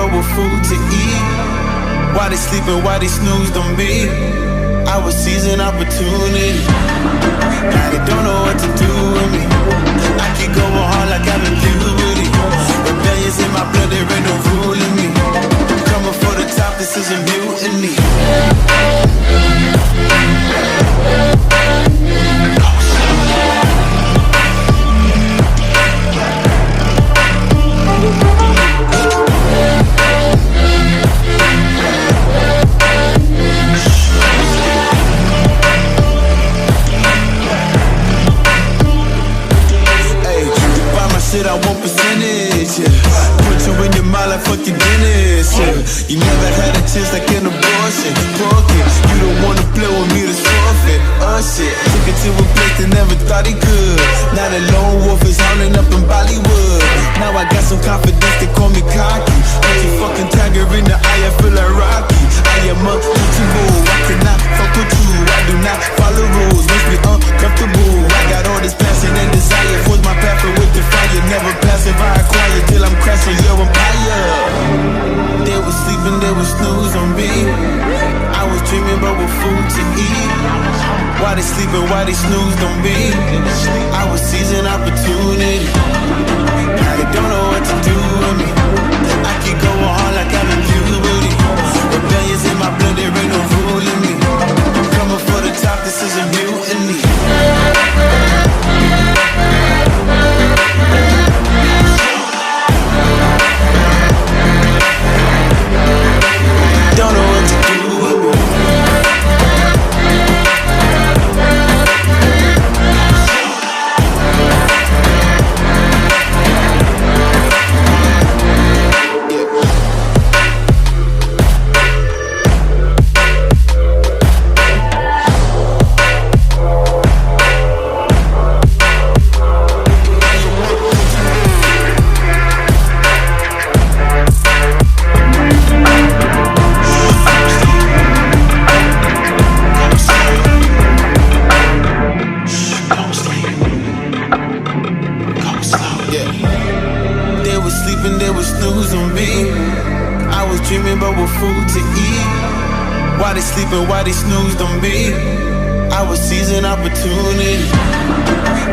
but with food to eat. Why they sleeping, why they snoozed on me? I was seizing opportunity. Now they don't know what to do with me. I keep going hard like I'm in puberty. Rebellions in my blood, there ain't no ruling me. Coming for the top, this is a mutiny. Shit, I want percentage, yeah. Put you in your mind like fuck your Guinness, yeah. You never had a chance like an abortion. Fuck it, you don't wanna play with me, that's forfeit. Shit, took it to a place that never thought he could. Now the lone wolf is howling up in Bollywood. Now I got some confidence, they call me cocky. Put your fucking tiger in the eye, I feel like Rocky. I am untouchable, I cannot fuck with you. I do not follow rules, makes me uncomfortable. I got all this passion and desire, force my path with the fire. Never passive, I acquire till I'm crashing your empire. They was sleeping, they was snooze on me. I was dreaming about what food to eat. Why they sleeping, why they snoozed on me? I was seizing opportunity. Now they don't know what to do with me. I keep going hard like I'm in puberty. Rebellions in my blood, there ain't no ruling me. Coming for the top, this is a mutiny. Don't know what to do with me. Why they sleeping, why they snoozed on me? I was seizing opportunity.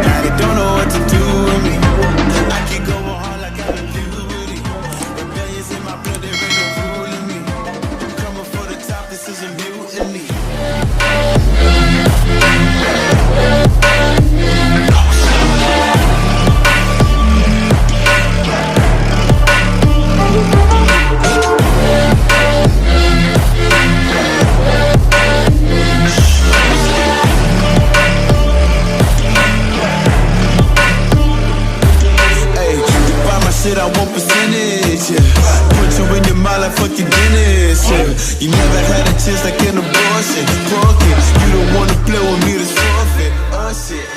Now they don't know what to do with me. I keep going hard like I'm in puberty. Rebellions in my blood, there ain't no ruling me. Coming for the top, this is a mutiny. I want percentage, yeah. Put you in your mind like fuck your Guinness, yeah. You never had a chance like an abortion. Fuck it, you don't wanna play with me, that's forfeit. Shit.